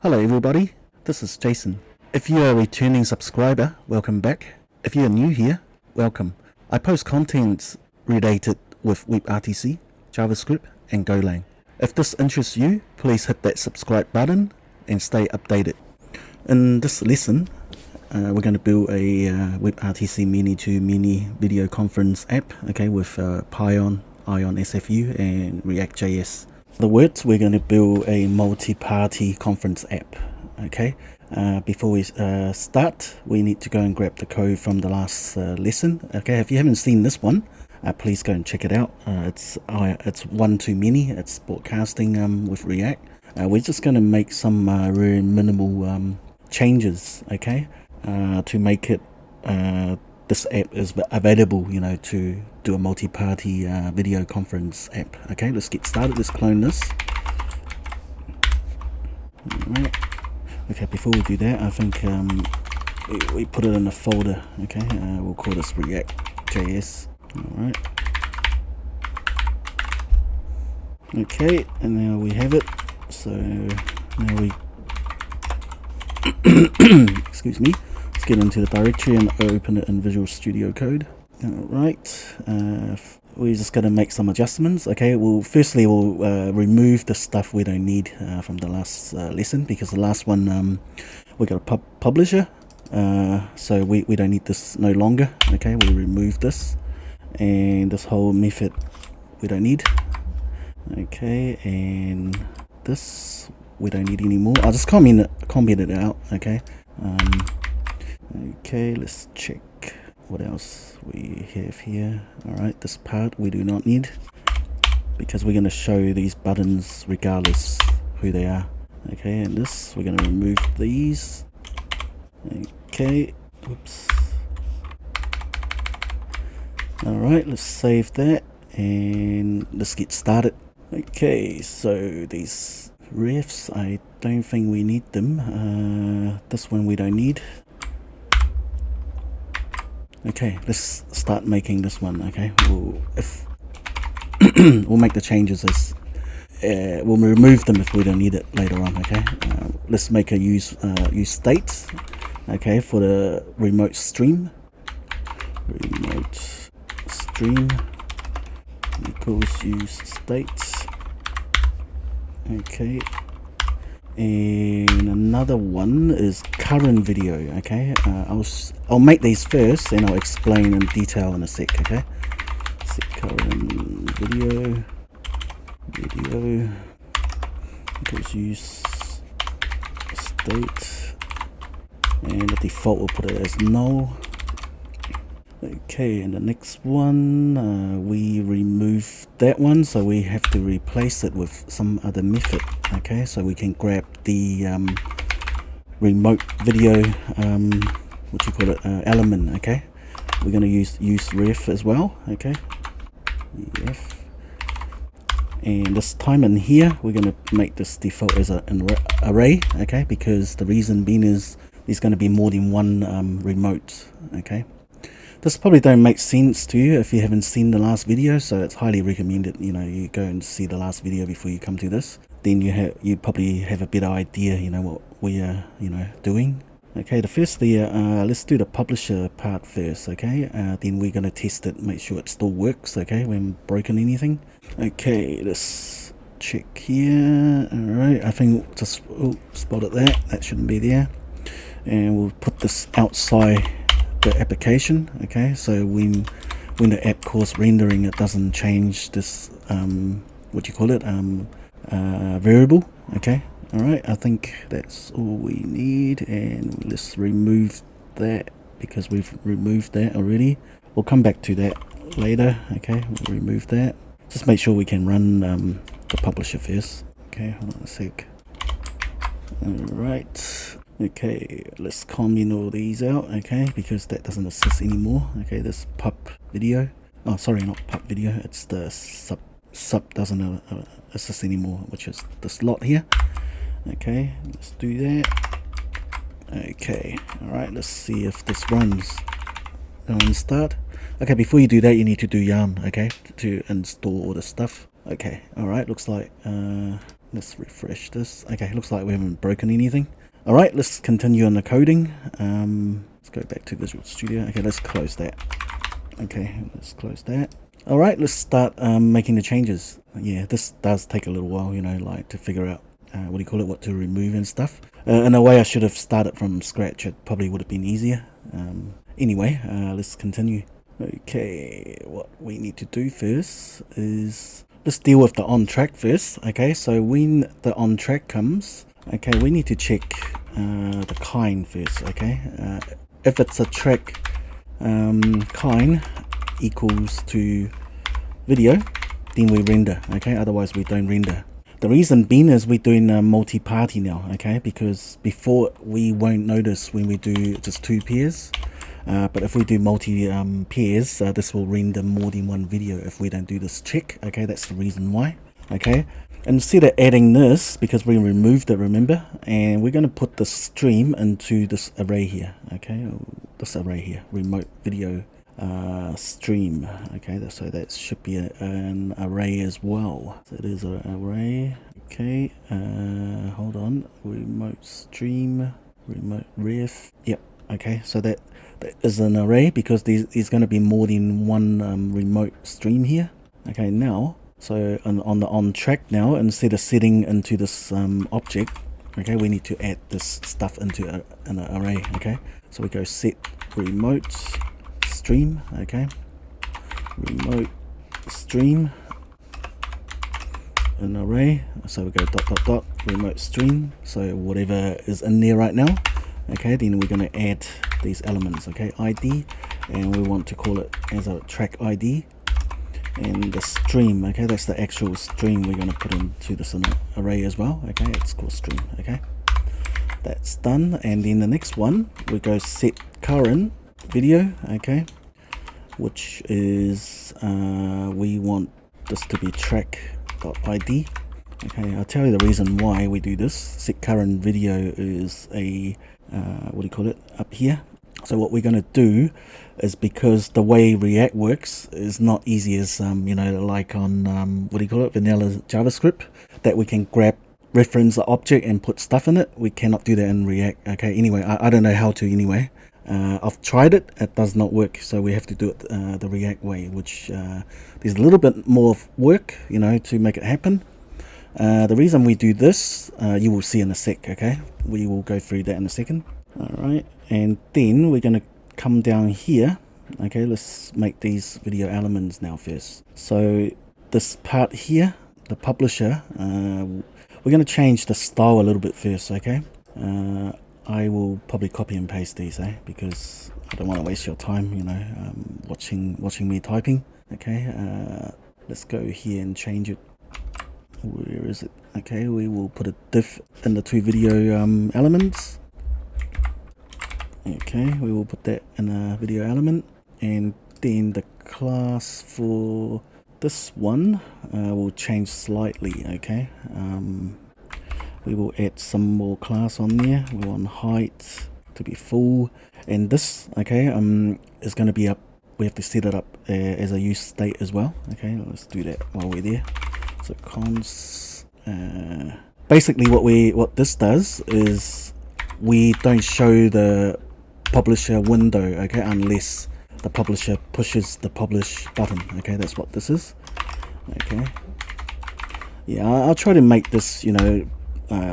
Hello everybody, this is Jason. If you are a returning subscriber, welcome back. If you are new here, welcome. I post content related with webrtc, JavaScript and Golang. If this interests you, please hit that subscribe button and stay updated. In this lesson, we're going to build a webrtc many-to-many video conference app, okay, with pion, ion-sfu and Reactjs. The words, we're going to build a multi-party conference app. Okay, before we start, we need to go and grab the code from the last lesson. Okay, if you haven't seen this one, please go and check it out. It's one-to-many. It's broadcasting with React. We're just going to make some very minimal changes. Okay, to make it this app is available, you know, to do a multi-party video conference app. Okay, let's get started. Let's clone this. Alright. Okay, before we do that, I think we put it in a folder. Okay, we'll call this Reactjs. Alright. Okay, and now we have it. So now we excuse me. Let's get into the directory and open it in Visual Studio Code. Alright, we're just going to make some adjustments. Okay, firstly we'll remove the stuff we don't need from the last lesson, because the last one we got a publisher, so we don't need this no longer. Okay, we'll remove this, and this whole method we don't need. Okay, and this we don't need anymore. I'll just comment it out. Okay. Okay, let's check what else we have here. Alright, this part we do not need, because we're going to show these buttons regardless who they are. Okay, and this, we're going to remove these. Okay, oops. Alright, let's save that and let's get started. Okay, so these refs, I don't think we need them. This one we don't need. Okay, let's start making this one. Okay, we'll make the changes as we'll remove them if we don't need it later on. Okay, let's make a use state. Okay, for the remote stream equals use state. Okay, and another one is current video. Okay, I'll make these first and I'll explain in detail in a sec. Okay, set current video equals use state, and the default will put it as null. Okay, and the next one, we remove that one, so we have to replace it with some other method. Okay, so we can grab the remote video, what you call it, element. Okay, we're going to use ref as well. Okay, ref, and this time in here we're going to make this default as an array. Okay, because the reason being is there's going to be more than one remote. Okay. This probably don't make sense to you if you haven't seen the last video, so it's highly recommended, you know, you go and see the last video before you come to this. Then you probably have a better idea, you know, what we are, you know, doing. Okay, let's do the publisher part first. Okay, then we're going to test it, make sure it still works. Okay, we haven't broken anything. Okay, let's check here. Alright, I think just spotted that shouldn't be there, and we'll put this outside the application. Okay, so when the app calls rendering, it doesn't change this what you call it, variable. Okay, all right, I think that's all we need, and let's remove that because we've removed that already. We'll come back to that later. Okay, we'll remove that. Just make sure we can run the publisher first. Okay, hold on a sec. All right. Okay, let's comment all these out. Okay, because that doesn't assist anymore. Okay, this pub video, oh sorry, not pub video, it's the sub doesn't assist anymore, which is this lot here. Okay, let's do that. Okay, all right, let's see if this runs. Start. Okay, before you do that, you need to do yarn. Okay, to install all the stuff. Okay, all right, looks like let's refresh this. Okay, looks like we haven't broken anything. All right, let's continue on the coding. Let's go back to Visual Studio. Okay, let's close that. Okay, let's close that. All right, let's start making the changes. Yeah, this does take a little while, you know, like to figure out what to remove and stuff. In a way, I should have started from scratch. It probably would have been easier. Anyway, let's continue. Okay, what we need to do first is let's deal with the on track first. Okay, so when the on track comes, okay, we need to check the kind first. Okay, if it's a track kind equals to video, then we render. Okay, otherwise we don't render. The reason being is we're doing multi-party now. Okay, because before we won't notice when we do just 2 pairs, but if we do multi pairs, this will render more than one video if we don't do this check. Okay, that's the reason why. Okay, instead of adding this, because we removed it, remember, and we're going to put the stream into this array here. Okay, this array here, remote video stream. Okay, so that should be an array as well. So it is an array. Okay, hold on, remote stream, remote ref. Yep. Okay, so that is an array because there's going to be more than one remote stream here. Okay, now, so on the on track now, instead of setting into this object, okay, we need to add this stuff into an array. Okay, so we go set remote stream. Okay, remote stream, an array. So we go dot remote stream, so whatever is in there right now. Okay, then we're going to add these elements. Okay, ID, and we want to call it as a track ID, and the stream. Okay, that's the actual stream we're going to put into this array as well. Okay, it's called stream. Okay, that's done. And then the next one, we go set current video. Okay, which is we want this to be track.id. Okay, I'll tell you the reason why we do this. Set current video is a up here. So what we're going to do is, because the way React works is not easy as you know, like on vanilla JavaScript, that we can grab reference the object and put stuff in it. We cannot do that in React. Okay, anyway, I don't know how to anyway. I've tried it, it does not work, so we have to do it the React way, which there's a little bit more work, you know, to make it happen. The reason we do this, you will see in a sec. Okay, we will go through that in a second. All right, and then we're going to come down here. Okay, let's make these video elements now first. So this part here, the publisher, we're going to change the style a little bit first. Okay, I will probably copy and paste these, because I don't want to waste your time, you know, watching me typing. Okay, let's go here and change it. Where is it? Okay, we will put a div in the 2 video elements. Okay, we will put that in a video element, and then the class for this one will change slightly. Okay, we will add some more class on there. We want height to be full, and this, okay, is going to be up. We have to set it up as a use state as well. Okay, let's do that while we're there. So cons, basically what this does is we don't show the publisher window, okay, unless the publisher pushes the publish button. Okay, that's what this is. Okay, yeah, I'll try to make this, you know,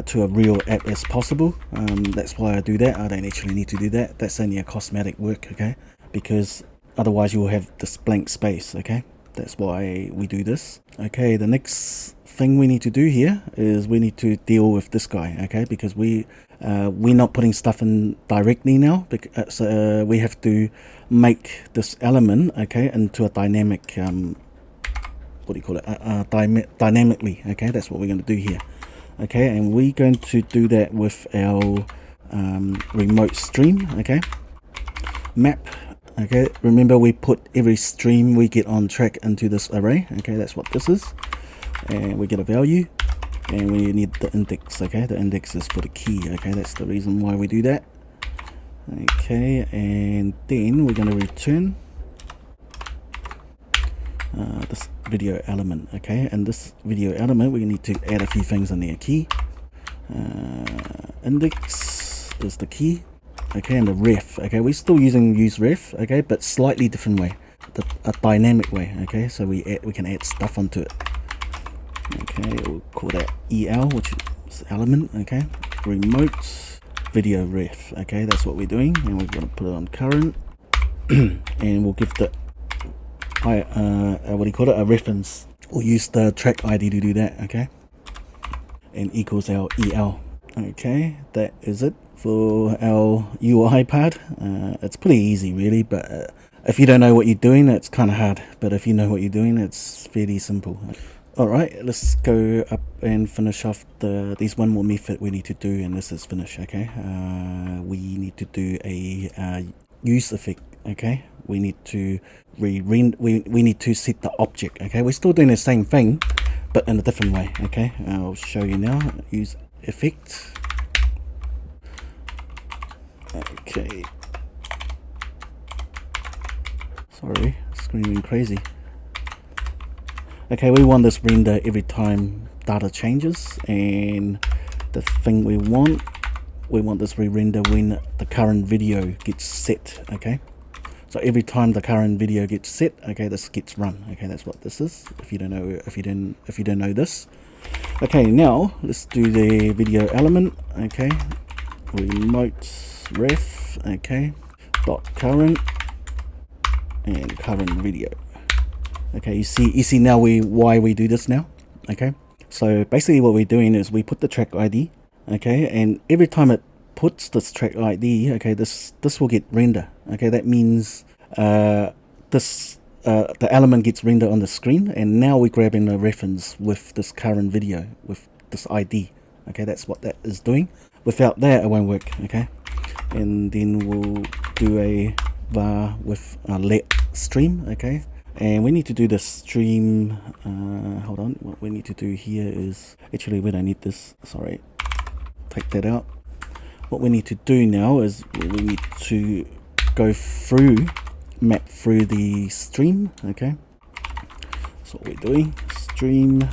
to a real app as possible. That's why I do that. I don't actually need to do that. That's only a cosmetic work. Okay, because otherwise you will have this blank space. Okay, that's why we do this. Okay, the next thing we need to do here is we need to deal with this guy. Okay, because we're not putting stuff in directly now, so we have to make this element, okay, into a dynamic dynamically. Okay, that's what we're going to do here. Okay, and we're going to do that with our remote stream. Okay, map. Okay, remember we put every stream we get on track into this array. Okay, that's what this is, and we get a value, and we need the index. Okay, the index is for the key. Okay, that's the reason why we do that. Okay, and then we're going to return. this video element. Okay, and this video element we need to add a few things in there. Key, index is the key. Okay, and the ref. Okay, we're still use ref. Okay, but slightly different way, a dynamic way. Okay, so we can add stuff onto it. Okay, we'll call that EL, which is element. Okay, remote video ref. Okay, that's what we're doing, and we're going to put it on current, and we'll give the what do you call it, a reference. We'll use the track ID to do that. Okay, and equals our EL. Okay, that is it for our UI part. It's pretty easy really, but if you don't know what you're doing, it's kind of hard, but if you know what you're doing, it's fairly simple. Alright, let's go up and finish off there's one more method we need to do, and this is finish. Okay, we need to do a use effect. Okay, we need to we need to set the object. Okay, we're still doing the same thing but in a different way. Okay, I'll show you now. Use effect. Okay, sorry, screaming crazy. Okay, we want this render every time data changes, and the thing we want this re-render when the current video gets set. Okay, so every time the current video gets set, okay, this gets run. Okay, that's what this is. If you don't know this. Okay, now let's do the video element. Okay, remote ref. Okay, dot current and current video. Okay, you see now why we do this now. Okay, so basically what we're doing is we put the track ID. Okay, and every time it puts this track ID, okay, this will get render. Okay, that means the element gets rendered on the screen, and now we're grabbing a reference with this current video with this ID. Okay, that's what that is doing. Without that, it won't work. Okay, and then we'll do a var with a let stream. Okay, and we need to do the stream. Hold on, what we need to do here is, actually we don't need this, sorry, take that out. What we need to do now is we need to go through, map through the stream. Okay, that's what we're doing. Stream.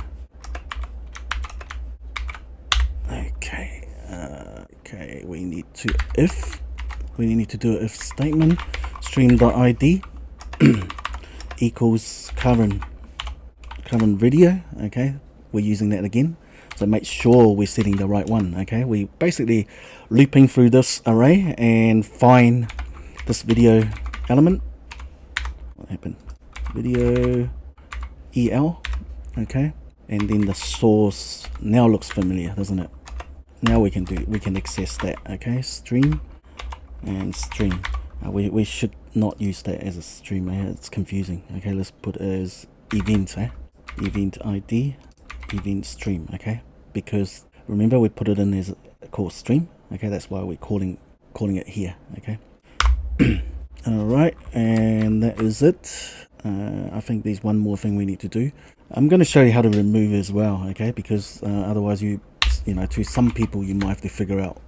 Okay, okay, we need to do an if statement. Stream.id equals current video. Okay, we're using that again, so make sure we're setting the right one. Okay, we basically looping through this array and find this video element. What happened? Video EL. Okay, and then the source now looks familiar, doesn't it? Now we can access that. Okay, stream and stream. We should not use that as a stream. It's confusing. Okay, let's put it as event. Event ID, event stream. Okay, because remember we put it in as a called stream. Okay, that's why we're calling it here. Okay. All right, and that is it. I think there's one more thing we need to do. I'm going to show you how to remove as well. Okay, because otherwise you know, to some people you might have to figure out,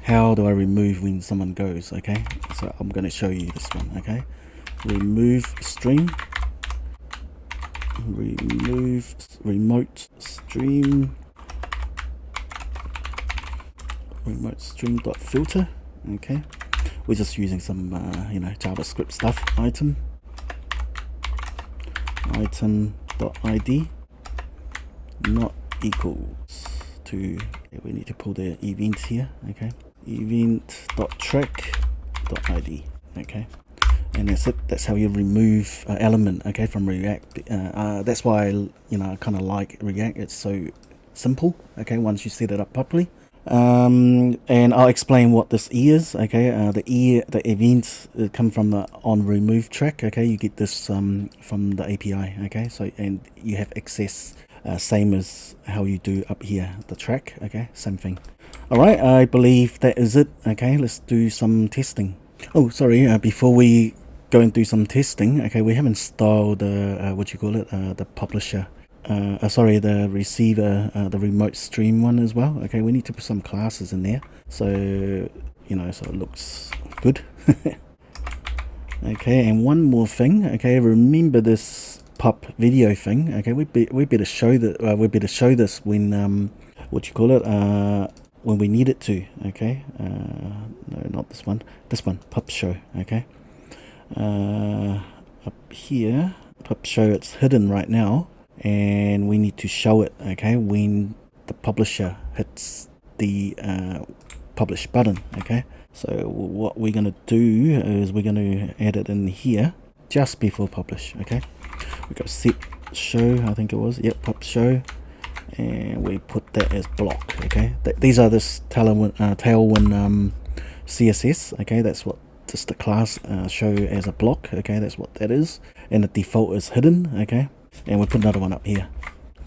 how do I remove when someone goes. Okay, so I'm going to show you this one. Okay, remove stream, remove remote stream, remote stream dot filter. Okay, we're just using some you know, JavaScript stuff. Item dot ID not equals to, we need to pull the event here. Okay, event dot track dot ID. Okay, and that's it. That's how you remove an element. Okay, from React. That's why I kind of like React. It's so simple. Okay, once you set it up properly. And I'll explain what this is. Okay, the events come from the on remove track. Okay, you get this from the API. Okay, so, and you have access same as how you do up here, the track. Okay, same thing. All right, I believe that is it. Okay, let's do some testing. Oh, sorry, before we go and do some testing, okay, we have installed what you call it, the publisher, sorry, the receiver, the remote stream one as well. Okay, we need to put some classes in there, so you know, so it looks good. Okay, and one more thing. Okay, remember this pop-up video thing. Okay, we better show that. We better show this when what you call it? When we need it to. Okay. No, not this one. This one, pop show. Okay. Up here, pop show. It's hidden right now, and we need to show it. Okay, when the publisher hits the publish button. Okay. So what we're going to do is we're going to add it in here just before publish. Okay, we got set show, I think it was, yep, pop show, and we put that as block. Okay, these are this Tailwind CSS. Okay, that's what just the class show as a block. Okay, that's what that is, and the default is hidden. Okay, and we put another one up here.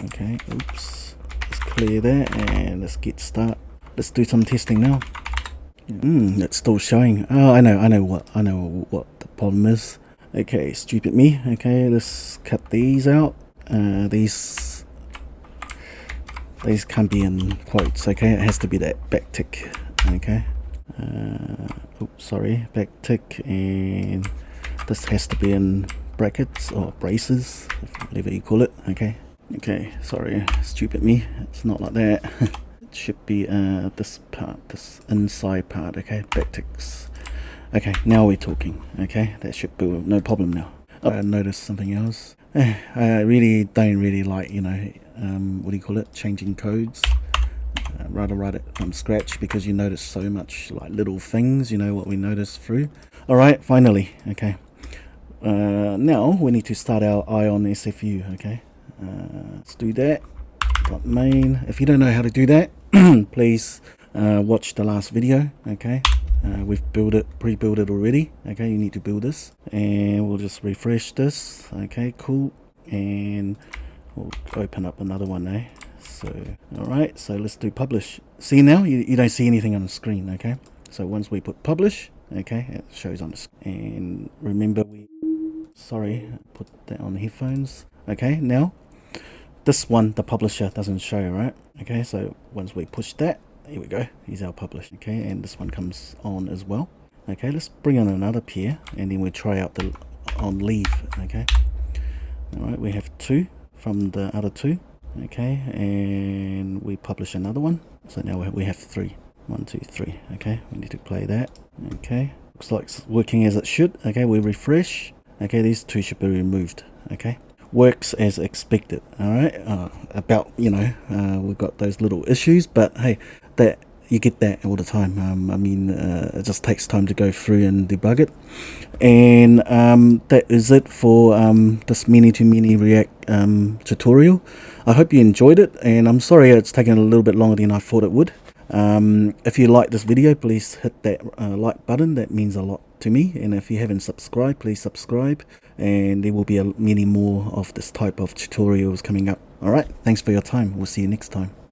Okay, oops, let's clear that and let's get start. Let's do some testing now. It's still showing. Oh, I know what the problem is. Okay, stupid me. Okay, let's cut these out. These can't be in quotes. Okay, it has to be that backtick. Okay. Sorry, backtick, and this has to be in brackets or braces, whatever you call it. Okay. Okay. Sorry, stupid me. It's not like that. Should be this part, this inside part. Okay, backticks. Okay, now we're talking. Okay, that should be no problem now. I noticed something else. I really don't like, you know, what do you call it, changing codes. Rather write it from scratch, because you notice so much like little things, you know, what we notice through. All right, finally. Okay, now we need to start our ion-sfu. Okay, let's do that. Main. If you don't know how to do that, please watch the last video. Okay, we've pre-built it already. Okay, you need to build this, and we'll just refresh this. Okay, cool, and we'll open up another one. So all right, so let's do publish. See, now you don't see anything on the screen. Okay, so once we put publish, okay, it shows on the screen. And remember, put that on the headphones. Okay, now this one, the publisher doesn't show, right? Okay, so once we push that, here we go, here's our publish. Okay, and this one comes on as well. Okay, let's bring on another pair, and then we try out the on leave. Okay, all right, we have 2 from the other 2. Okay, and we publish another one, so now we have 3. 1, 2, 3. Okay, we need to play that. Okay, looks like it's working as it should. Okay, we refresh. Okay, these 2 should be removed. Okay, works as expected. All right, about, you know, we've got those little issues, but hey, that you get that all the time. I mean, it just takes time to go through and debug it. And that is it for this many-to-many React tutorial. I hope you enjoyed it, and I'm sorry it's taken a little bit longer than I thought it would. If you like this video, please hit that like button. That means a lot to me. And if you haven't subscribed, please subscribe, and there will be many more of this type of tutorials coming up. All right, thanks for your time. We'll see you next time.